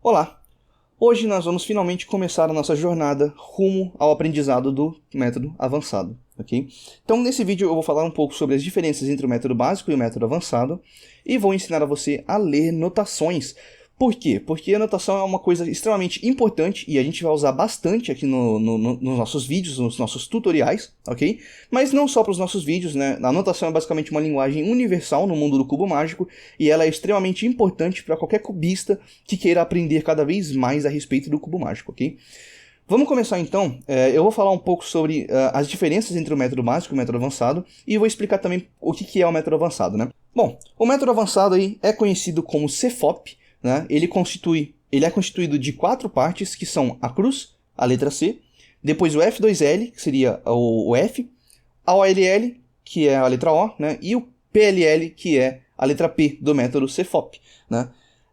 Olá! Hoje nós vamos finalmente começar a nossa jornada rumo ao aprendizado do método avançado, ok? Então nesse vídeo eu vou falar um pouco sobre as diferenças entre o método básico e o método avançado e vou ensinar a você a ler notações. Por quê? Porque a notação é uma coisa extremamente importante e a gente vai usar bastante aqui nos nossos vídeos, nos nossos tutoriais, ok? Mas não só para os nossos vídeos, né? A notação é basicamente uma linguagem universal no mundo do cubo mágico e ela é extremamente importante para qualquer cubista que queira aprender cada vez mais a respeito do cubo mágico, ok? Vamos começar então. Eu vou falar um pouco sobre as diferenças entre o método básico e o método avançado e vou explicar também o que é o método avançado, né? Bom, o método avançado aí é conhecido como CFOP, né? Ele é constituído de 4 partes, que são a cruz, a letra C, depois o F2L, que seria o F, a OLL, que é a letra O, né? E o PLL, que é a letra P do método CFOP, né?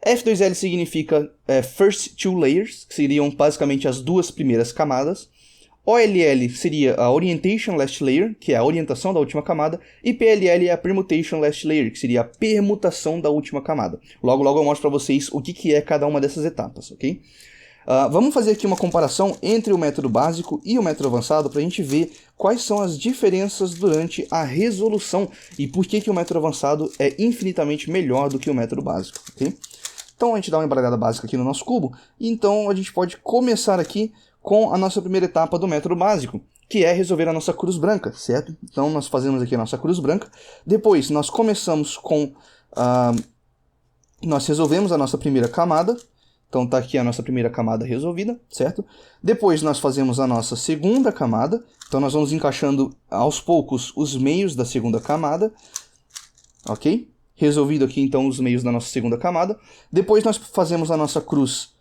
F2L significa First Two Layers, que seriam basicamente as duas primeiras camadas. OLL seria a Orientation Last Layer, que é a orientação da última camada, e PLL é a Permutation Last Layer, que seria a permutação da última camada. Logo eu mostro para vocês o que é cada uma dessas etapas, ok? Vamos fazer aqui uma comparação entre o método básico e o método avançado para a gente ver quais são as diferenças durante a resolução e por que o método avançado é infinitamente melhor do que o método básico, ok? Então a gente dá uma embaralhada básica aqui no nosso cubo, e então a gente pode começar aqui com a nossa primeira etapa do método básico, que é resolver a nossa cruz branca, certo? Então nós fazemos aqui a nossa cruz branca, depois nós começamos com... nós resolvemos a nossa primeira camada, então tá aqui a nossa primeira camada resolvida, certo? Depois nós fazemos a nossa segunda camada, então nós vamos encaixando aos poucos os meios da segunda camada, ok? Resolvido aqui então os meios da nossa segunda camada. Depois nós fazemos a nossa cruz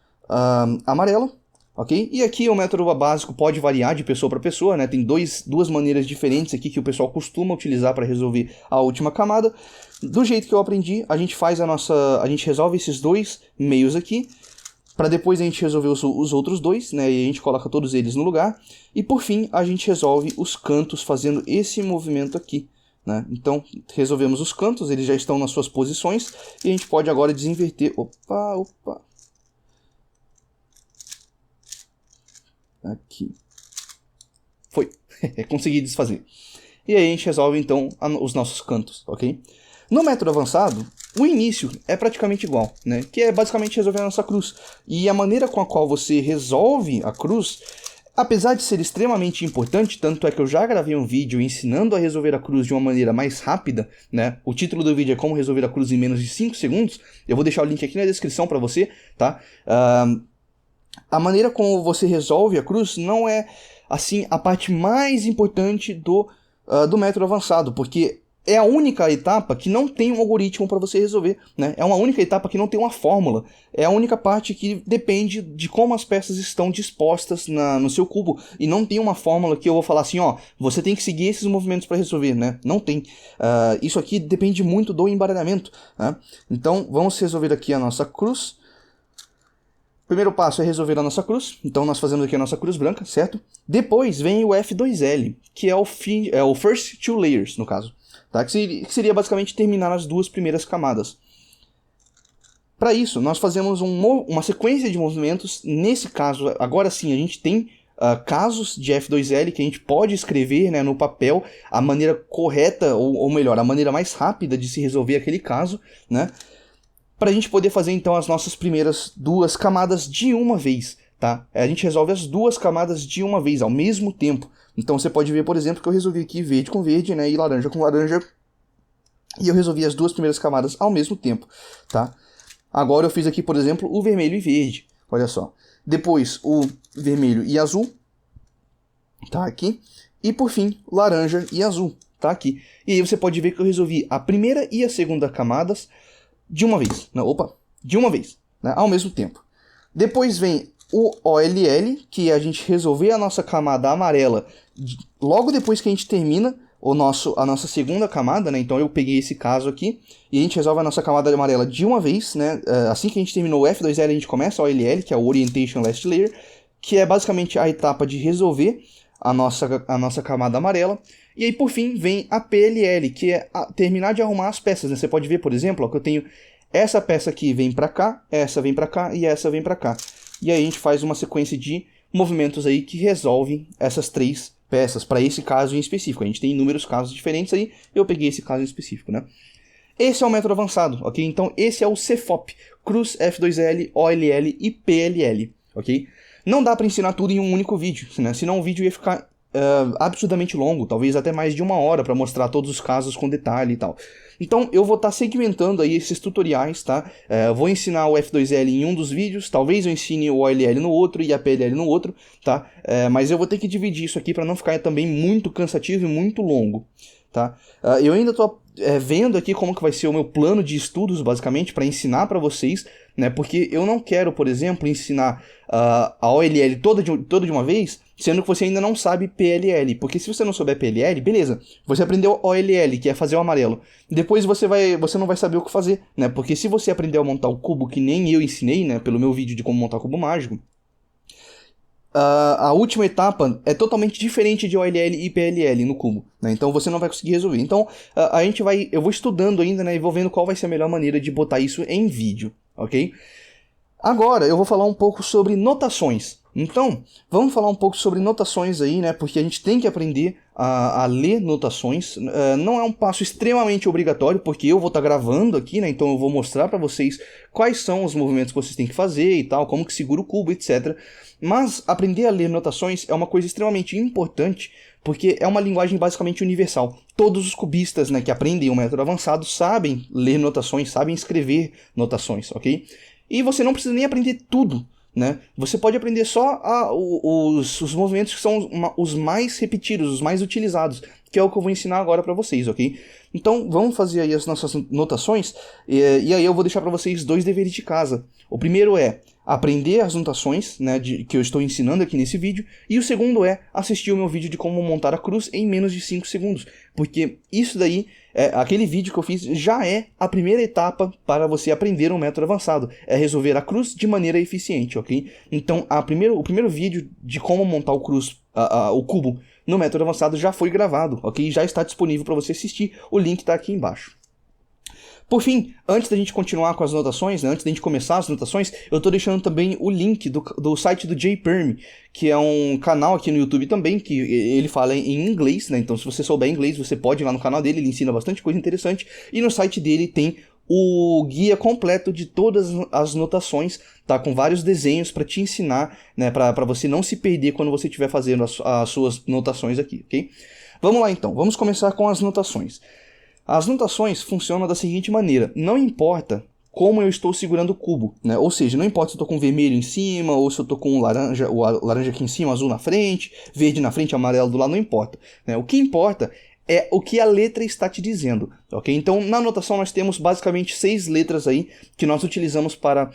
amarela, ok? E aqui o método básico pode variar de pessoa para pessoa, né? Tem duas maneiras diferentes aqui que o pessoal costuma utilizar para resolver a última camada. Do jeito que eu aprendi, a gente resolve esses dois meios aqui, para depois a gente resolver os outros dois, né? E a gente coloca todos eles no lugar. E por fim, a gente resolve os cantos fazendo esse movimento aqui, né? Então, resolvemos os cantos, eles já estão nas suas posições, e a gente pode agora desinverter. Opa! Aqui. Foi. Consegui desfazer. E aí a gente resolve então os nossos cantos, ok? No método avançado, o início é praticamente igual, né? Que é basicamente resolver a nossa cruz. E a maneira com a qual você resolve a cruz, apesar de ser extremamente importante, tanto é que eu já gravei um vídeo ensinando a resolver a cruz de uma maneira mais rápida, né? O título do vídeo é Como Resolver a Cruz em Menos de 5 Segundos. Eu vou deixar o link aqui na descrição para você, tá? A maneira como você resolve a cruz não é, assim, a parte mais importante do método avançado, porque é a única etapa que não tem um algoritmo para você resolver, né? É uma única etapa que não tem uma fórmula. É a única parte que depende de como as peças estão dispostas no seu cubo. E não tem uma fórmula que eu vou falar assim, ó, você tem que seguir esses movimentos para resolver, né? Não tem. Isso aqui depende muito do embaralhamento, né? Então, vamos resolver aqui a nossa cruz. Primeiro passo é resolver a nossa cruz, então nós fazemos aqui a nossa cruz branca, certo? Depois vem o F2L, que é o First Two Layers, no caso, tá? Que seria basicamente terminar as duas primeiras camadas. Para isso, nós fazemos uma sequência de movimentos. Nesse caso, agora sim, a gente tem casos de F2L que a gente pode escrever, né, no papel a maneira correta, ou melhor, a maneira mais rápida de se resolver aquele caso, né? Para a gente poder fazer então as nossas primeiras duas camadas de uma vez, tá? A gente resolve as duas camadas de uma vez, ao mesmo tempo. Então você pode ver, por exemplo, que eu resolvi aqui verde com verde, né, e laranja com laranja, e eu resolvi as duas primeiras camadas ao mesmo tempo, tá? Agora eu fiz aqui, por exemplo, o vermelho e verde, olha só. Depois o vermelho e azul, tá aqui. E por fim, laranja e azul, tá aqui. E aí você pode ver que eu resolvi a primeira e a segunda camadas de uma vez, de uma vez, né, ao mesmo tempo. Depois vem o OLL, que é a gente resolver a nossa camada amarela logo depois que a gente termina a nossa segunda camada, né? Então eu peguei esse caso aqui e a gente resolve a nossa camada amarela de uma vez, né? Assim que a gente terminou o F2L, a gente começa o OLL, que é o Orientation Last Layer, que é basicamente a etapa de resolver a nossa camada amarela. E aí, por fim, vem a PLL, que é terminar de arrumar as peças, né? Você pode ver, por exemplo, ó, que eu tenho essa peça aqui vem para cá, essa vem para cá e essa vem para cá. E aí a gente faz uma sequência de movimentos aí que resolvem essas 3 peças, para esse caso em específico. A gente tem inúmeros casos diferentes aí, eu peguei esse caso em específico, né? Esse é o método avançado, ok? Então esse é o CFOP, Cruz, F2L, OLL e PLL, ok? Não dá para ensinar tudo em um único vídeo, né? Senão o vídeo ia ficar absurdamente longo, talvez até mais de 1 hora para mostrar todos os casos com detalhe e tal. Então eu vou estar segmentando aí esses tutoriais, tá? Vou ensinar o F2L em um dos vídeos, talvez eu ensine o OLL no outro e a PLL no outro, tá? Mas eu vou ter que dividir isso aqui para não ficar também muito cansativo e muito longo, tá? Eu ainda estou vendo aqui como que vai ser o meu plano de estudos, basicamente, para ensinar para vocês, né? Porque eu não quero, por exemplo, ensinar a OLL toda de uma vez, sendo que você ainda não sabe PLL. Porque se você não souber PLL, beleza, você aprendeu OLL, que é fazer o amarelo. Depois você não vai saber o que fazer, né? Porque se você aprendeu a montar o cubo, que nem eu ensinei, né? Pelo meu vídeo de como montar o cubo mágico, a última etapa é totalmente diferente de OLL e PLL no cubo, né? Então você não vai conseguir resolver. Então eu vou estudando ainda, né? E vou vendo qual vai ser a melhor maneira de botar isso em vídeo, ok? Agora eu vou falar um pouco sobre notações. Então, vamos falar um pouco sobre notações aí, né? Porque a gente tem que aprender a ler notações. Não é um passo extremamente obrigatório, porque eu vou estar gravando aqui, né? Então eu vou mostrar para vocês quais são os movimentos que vocês têm que fazer e tal, como que segura o cubo, etc. Mas aprender a ler notações é uma coisa extremamente importante, porque é uma linguagem basicamente universal. Todos os cubistas, né, que aprendem o método avançado sabem ler notações, sabem escrever notações, ok? E você não precisa nem aprender tudo, né? Você pode aprender só os movimentos que são os mais repetidos, os mais utilizados, que é o que eu vou ensinar agora para vocês, ok? Então vamos fazer aí as nossas notações, e aí eu vou deixar para vocês 2 deveres de casa. O primeiro é aprender as notações, né, que eu estou ensinando aqui nesse vídeo, e o segundo é assistir o meu vídeo de como montar a cruz em menos de 5 segundos, porque isso daí, aquele vídeo que eu fiz já é a primeira etapa para você aprender um método avançado, é resolver a cruz de maneira eficiente, ok? Então o primeiro vídeo de como montar o cubo no método avançado já foi gravado, ok? Já está disponível para você assistir, o link está aqui embaixo. Por fim, antes da gente continuar com as notações, né, antes da gente começar as notações, eu estou deixando também o link do site do J-Perm, que é um canal aqui no YouTube também, que ele fala em inglês, né? Então se você souber inglês, você pode ir lá no canal dele, ele ensina bastante coisa interessante, e no site dele tem o guia completo de todas as notações, tá? Com vários desenhos para te ensinar, né? Para você não se perder quando você estiver fazendo as suas notações aqui, ok? Vamos lá então, vamos começar com as notações. As notações funcionam da seguinte maneira: não importa como eu estou segurando o cubo, né? Ou seja, não importa se eu estou com vermelho em cima, ou se eu estou com o laranja aqui em cima, azul na frente, verde na frente, amarelo do lado, não importa, né? O que importa é o que a letra está te dizendo, ok? Então, na notação nós temos basicamente 6 letras aí que nós utilizamos para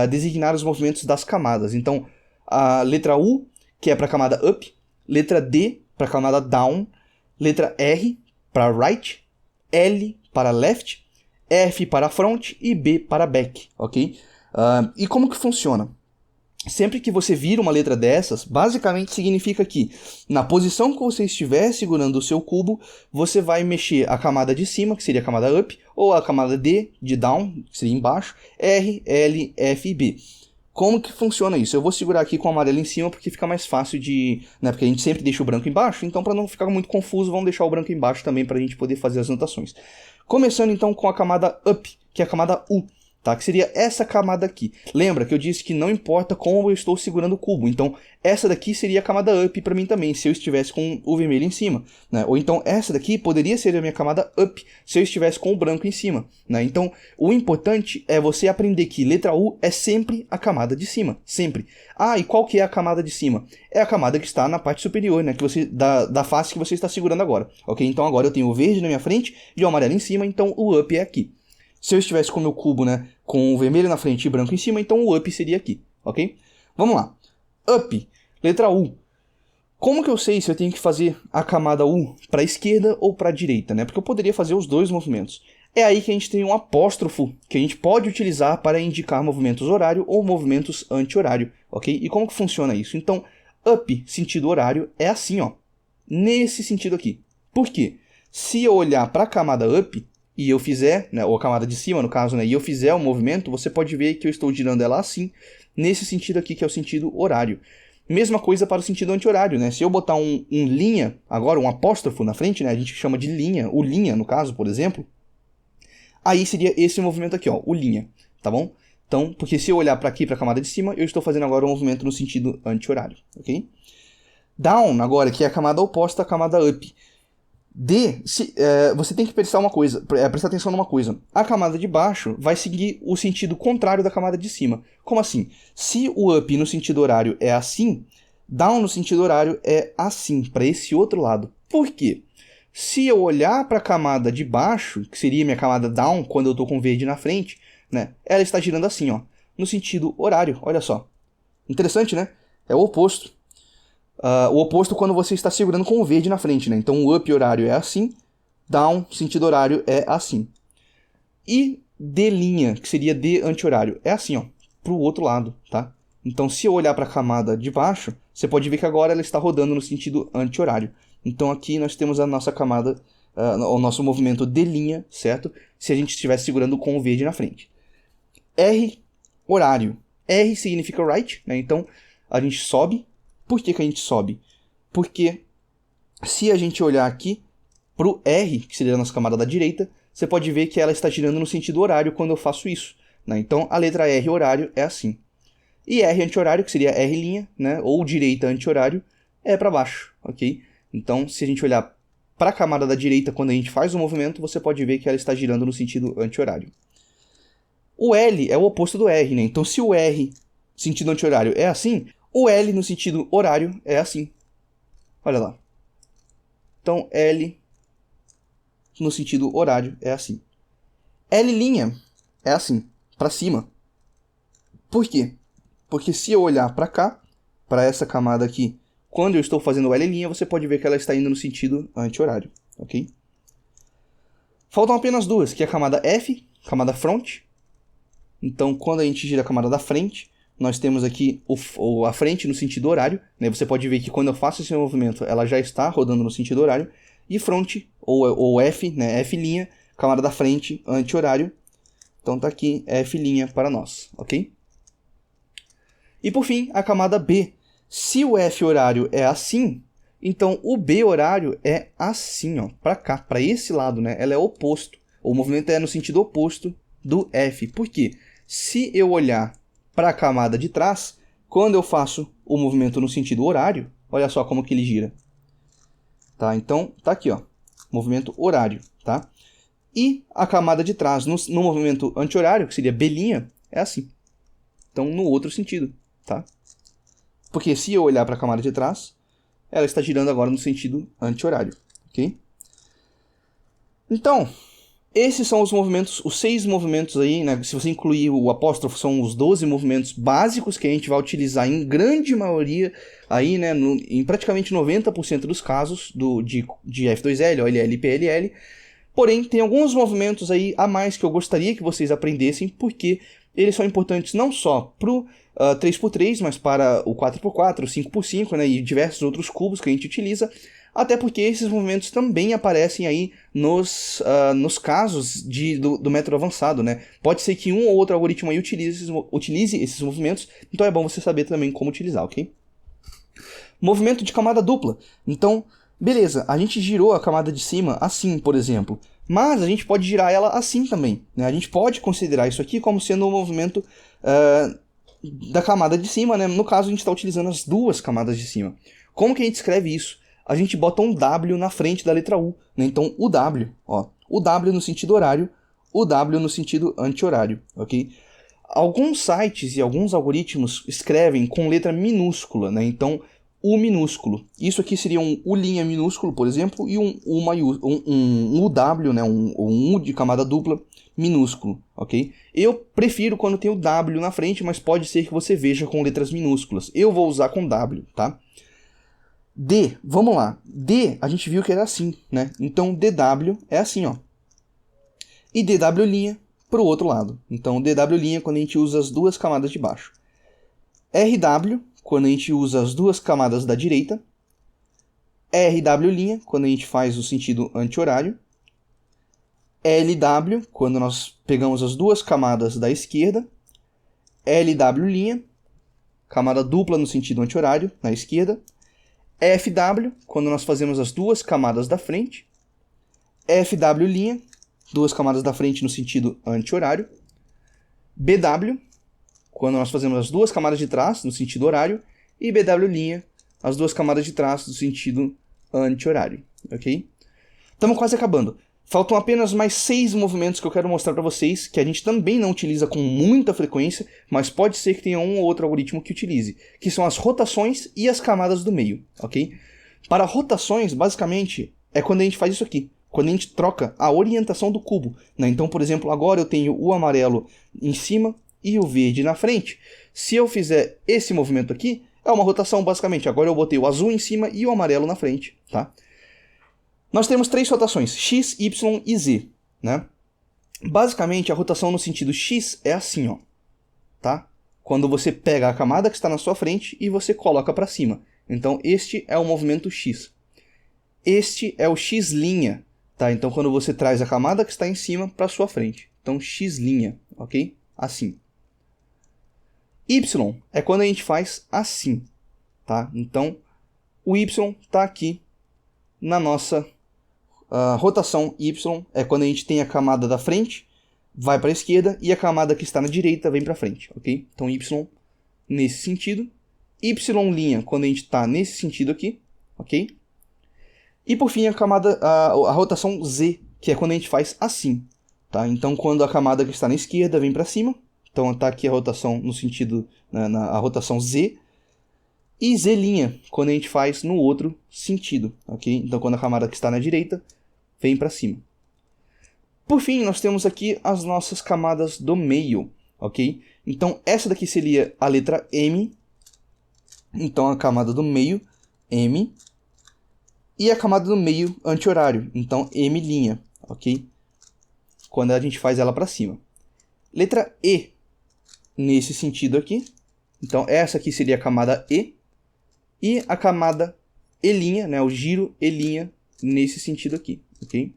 designar os movimentos das camadas. Então, a letra U, que é para a camada up, letra D para a camada down, letra R para right, L para left, F para front e B para back, ok? E como que funciona? Sempre que você vira uma letra dessas, basicamente significa que na posição que você estiver segurando o seu cubo, você vai mexer a camada de cima, que seria a camada up, ou a camada D, de down, que seria embaixo, R, L, F e B. Como que funciona isso? Eu vou segurar aqui com o amarelo em cima porque fica mais fácil de... né, porque a gente sempre deixa o branco embaixo, então para não ficar muito confuso, vamos deixar o branco embaixo também para a gente poder fazer as notações. Começando então com a camada up, que é a camada U, tá? Que seria essa camada aqui. Lembra que eu disse que não importa como eu estou segurando o cubo, então essa daqui seria a camada up para mim também, se eu estivesse com o vermelho em cima, né? Ou então essa daqui poderia ser a minha camada up se eu estivesse com o branco em cima, né? Então o importante é você aprender que letra U é sempre a camada de cima, sempre. E qual que é a camada de cima? É a camada que está na parte superior, né? Que você, da face que você está segurando agora, ok? Então agora eu tenho o verde na minha frente e o amarelo em cima, então o up é aqui. Se eu estivesse com o meu cubo, né, com o vermelho na frente e branco em cima, então o up seria aqui, ok? Vamos lá. Up, letra U. Como que eu sei se eu tenho que fazer a camada U para a esquerda ou para a direita, né? Porque eu poderia fazer os dois movimentos. É aí que a gente tem um apóstrofo que a gente pode utilizar para indicar movimentos horário ou movimentos anti-horário, ok? E como que funciona isso? Então, up, sentido horário, é assim, ó. Nesse sentido aqui. Por quê? Se eu olhar para a camada up, e eu fizer, né, ou a camada de cima, no caso, né, e eu fizer o movimento, você pode ver que eu estou girando ela assim, nesse sentido aqui, que é o sentido horário. Mesma coisa para o sentido anti-horário, né? Se eu botar um linha, agora um apóstrofo na frente, né, a gente chama de linha, o linha, no caso, por exemplo, aí seria esse movimento aqui, ó, o linha, tá bom? Então, porque se eu olhar para aqui, para a camada de cima, eu estou fazendo agora um movimento no sentido anti-horário, ok? Down, agora, que é a camada oposta à camada up. Você tem que prestar atenção numa coisa. A camada de baixo vai seguir o sentido contrário da camada de cima. Como assim? Se o up no sentido horário é assim, down no sentido horário é assim, para esse outro lado. Por quê? Se eu olhar para a camada de baixo, que seria minha camada down, quando eu estou com verde na frente, né, ela está girando assim, ó, no sentido horário. Olha só. Interessante, né? É o oposto. O oposto quando você está segurando com o verde na frente, né? Então o up horário é assim, down, sentido horário, é assim. E D linha, que seria D anti-horário, é assim, ó, pro outro lado, tá? Então se eu olhar para a camada de baixo, você pode ver que agora ela está rodando no sentido anti-horário. Então aqui nós temos a nossa camada, o nosso movimento D linha, certo? Se a gente estivesse segurando com o verde na frente. R, horário. R significa right, né? Então a gente sobe. Por que a gente sobe? Porque se a gente olhar aqui para o R, que seria a nossa camada da direita, você pode ver que ela está girando no sentido horário quando eu faço isso, né? Então a letra R horário é assim. E R anti-horário, que seria R', né? Ou direita anti-horário, é para baixo, ok? Então se a gente olhar para a camada da direita quando a gente faz o movimento, você pode ver que ela está girando no sentido anti-horário. O L é o oposto do R, né? Então se o R, sentido anti-horário, é assim, o L no sentido horário é assim. Olha lá. Então, L no sentido horário é assim. L' é assim, para cima. Por quê? Porque se eu olhar para cá, para essa camada aqui, quando eu estou fazendo o L', você pode ver que ela está indo no sentido anti-horário, ok? Faltam apenas duas, que é a camada F, camada front. Então, quando a gente gira a camada da frente, nós temos aqui a frente no sentido horário, né? Você pode ver que quando eu faço esse movimento, ela já está rodando no sentido horário. E front, ou F, né? F', camada da frente, anti-horário. Então tá aqui F' para nós, ok? E por fim, a camada B. Se o F horário é assim, então o B horário é assim, ó, para cá, para esse lado, né? Ela é oposto. O movimento é no sentido oposto do F. Por quê? Se eu olhar para a camada de trás, quando eu faço o movimento no sentido horário, olha só como que ele gira. Tá? Então, tá aqui, ó, movimento horário, tá? E a camada de trás no movimento anti-horário, que seria B', é assim. Então, no outro sentido, tá? Porque se eu olhar para a camada de trás, ela está girando agora no sentido anti-horário, ok? Então, esses são os movimentos, os 6 movimentos aí, né? Se você incluir o apóstrofo, são os 12 movimentos básicos que a gente vai utilizar em grande maioria, aí, né? Em praticamente 90% dos casos de F2L, OLL e PLL. Porém, tem alguns movimentos aí a mais que eu gostaria que vocês aprendessem, porque eles são importantes não só para o 3x3, mas para o 4x4, o 5x5, né? E diversos outros cubos que a gente utiliza. Até porque esses movimentos também aparecem aí nos casos do método avançado, né? Pode ser que um ou outro algoritmo aí utilize esses movimentos, então é bom você saber também como utilizar, ok? Movimento de camada dupla. Então, beleza, a gente girou a camada de cima assim, por exemplo, mas a gente pode girar ela assim também, né? A gente pode considerar isso aqui como sendo um movimento da camada de cima, né? No caso, a gente está utilizando as duas camadas de cima. Como que a gente escreve isso? A gente bota um W na frente da letra U, né? Então, o W, ó, o W no sentido horário, o W no sentido anti-horário, ok? Alguns sites e alguns algoritmos escrevem com letra minúscula, né? Então, U minúsculo. Isso aqui seria um U' minúsculo, por exemplo, e um UW, né? Um U de camada dupla minúsculo, ok? Eu prefiro quando tem o W na frente, mas pode ser que você veja com letras minúsculas. Eu vou usar com W, tá? D, vamos lá. D, a gente viu que era assim, né? Então, DW é assim, ó. E DW' para o outro lado. Então, DW' quando a gente usa as duas camadas de baixo. RW, quando a gente usa as duas camadas da direita. RW', quando a gente faz o sentido anti-horário. LW, quando nós pegamos as duas camadas da esquerda, LW', camada dupla no sentido anti-horário, na esquerda, FW, quando nós fazemos as duas camadas da frente, FW', duas camadas da frente no sentido anti-horário, BW, quando nós fazemos as duas camadas de trás no sentido horário, e BW', as duas camadas de trás no sentido anti-horário, ok? Estamos quase acabando. Faltam apenas mais 6 movimentos que eu quero mostrar para vocês, que a gente também não utiliza com muita frequência, mas pode ser que tenha um ou outro algoritmo que utilize, que são as rotações e as camadas do meio, ok? Para rotações, basicamente, é quando a gente faz isso aqui, quando a gente troca a orientação do cubo, né? Então, por exemplo, agora eu tenho o amarelo em cima e o verde na frente. Se eu fizer esse movimento aqui, é uma rotação, basicamente. Agora eu botei o azul em cima e o amarelo na frente, tá? Nós temos 3 rotações, x, y e z, né? Basicamente, a rotação no sentido x é assim, ó, tá? Quando você pega a camada que está na sua frente e você coloca para cima. Então, este é o movimento x. Este é o x', tá? Então, quando você traz a camada que está em cima para sua frente. Então, x', ok? Assim. Y é quando a gente faz assim, tá? Então, o y está aqui na nossa rotação y, é quando a gente tem a camada da frente, vai para a esquerda, e a camada que está na direita vem para frente, ok? Então, y nesse sentido. Y', quando a gente está nesse sentido aqui, ok? E por fim, a rotação z, que é quando a gente faz assim, tá? Então, quando a camada que está na esquerda vem para cima, então está aqui a rotação no sentido, a rotação z, e z', quando a gente faz no outro sentido, ok? Então, quando a camada que está na direita vem para cima. Por fim, nós temos aqui as nossas camadas do meio, ok? Então, essa daqui seria a letra M. Então, a camada do meio, M. E a camada do meio anti-horário, então M', ok? Quando a gente faz ela para cima. Letra E, nesse sentido aqui. Então, essa aqui seria a camada E. E a camada E', né, o giro E', nesse sentido aqui, ok?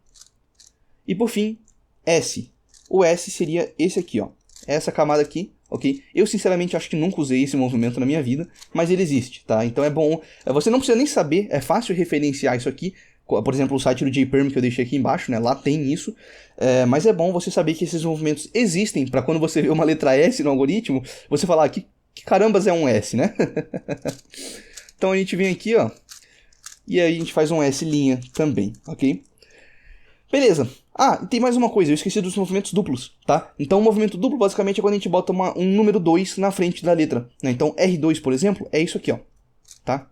E por fim, S. O S seria esse aqui, ó. Essa camada aqui, ok? Eu, sinceramente, acho que nunca usei esse movimento na minha vida, mas ele existe, tá? Então é bom... Você não precisa nem saber, é fácil referenciar isso aqui. Por exemplo, o site do JPerm que eu deixei aqui embaixo, né? Lá tem isso. Mas é bom você saber que esses movimentos existem, para quando você vê uma letra S no algoritmo, você falar, que carambas é um S, né? Então a gente vem aqui, ó, e aí a gente faz um S' também, ok? Beleza. Ah, e tem mais uma coisa, eu esqueci dos movimentos duplos, tá? Então o movimento duplo basicamente é quando a gente bota um número 2 na frente da letra, né? Então R2, por exemplo, é isso aqui, ó, tá?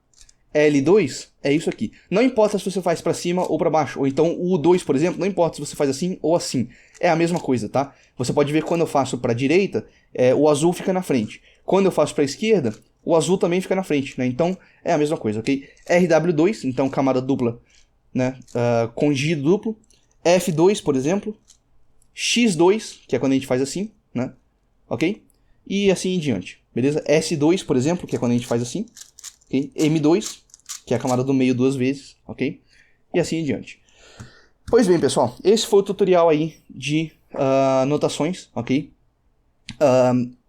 L2 é isso aqui. Não importa se você faz pra cima ou pra baixo, ou então o U2, por exemplo, não importa se você faz assim ou assim. É a mesma coisa, tá? Você pode ver que quando eu faço pra direita, o azul fica na frente. Quando eu faço pra esquerda, o azul também fica na frente, né? Então é a mesma coisa, ok? RW2, então camada dupla, né? Com giro duplo. F2, por exemplo. X2, que é quando a gente faz assim, né? Ok? E assim em diante, beleza? S2, por exemplo, que é quando a gente faz assim. Okay? M2, que é a camada do meio 2 vezes, ok? E assim em diante. Pois bem, pessoal, esse foi o tutorial aí de notações, ok?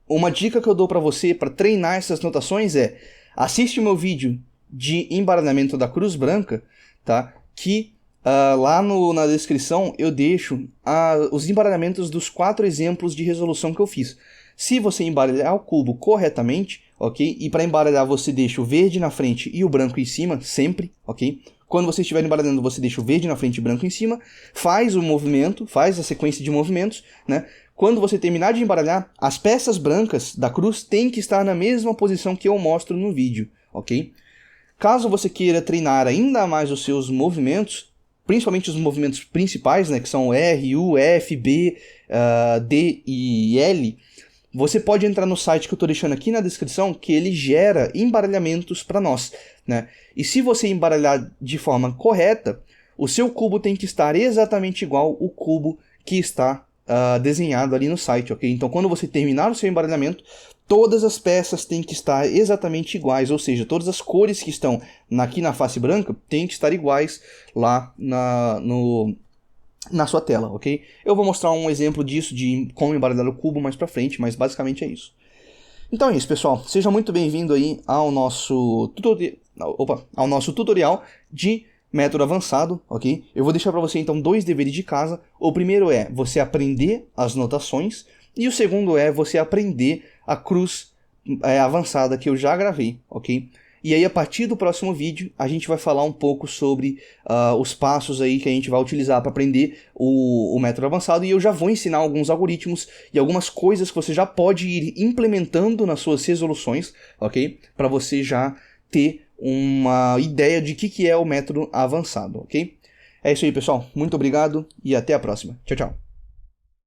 Uma dica que eu dou para você para treinar essas notações é: assiste o meu vídeo de embaralhamento da cruz branca, tá? Que lá na descrição eu deixo os embaralhamentos dos 4 exemplos de resolução que eu fiz. Se você embaralhar o cubo corretamente, ok? E para embaralhar você deixa o verde na frente e o branco em cima, sempre, ok? Quando você estiver embaralhando, você deixa o verde na frente e o branco em cima, faz o movimento, faz a sequência de movimentos, né? Quando você terminar de embaralhar, as peças brancas da cruz têm que estar na mesma posição que eu mostro no vídeo, ok? Caso você queira treinar ainda mais os seus movimentos, principalmente os movimentos principais, né, que são R, U, F, B, D e L, você pode entrar no site que eu estou deixando aqui na descrição, que ele gera embaralhamentos para nós, né? E se você embaralhar de forma correta, o seu cubo tem que estar exatamente igual ao cubo que está desenhado ali no site, ok? Então, quando você terminar o seu embaralhamento, todas as peças têm que estar exatamente iguais, ou seja, todas as cores que estão aqui na face branca têm que estar iguais lá no na sua tela, ok? Eu vou mostrar um exemplo disso, de como embaralhar o cubo mais pra frente, mas basicamente é isso. Então é isso, pessoal. Seja muito bem-vindo aí ao nosso tutorial de método avançado, ok? Eu vou deixar para você então 2 deveres de casa. O primeiro é você aprender as notações e o segundo é você aprender a cruz avançada que eu já gravei, ok? E aí, a partir do próximo vídeo, a gente vai falar um pouco sobre os passos aí que a gente vai utilizar para aprender o método avançado, e eu já vou ensinar alguns algoritmos e algumas coisas que você já pode ir implementando nas suas resoluções, ok? Para você já ter uma ideia de que é o método avançado, ok? É isso aí, pessoal. Muito obrigado e até a próxima. Tchau, tchau.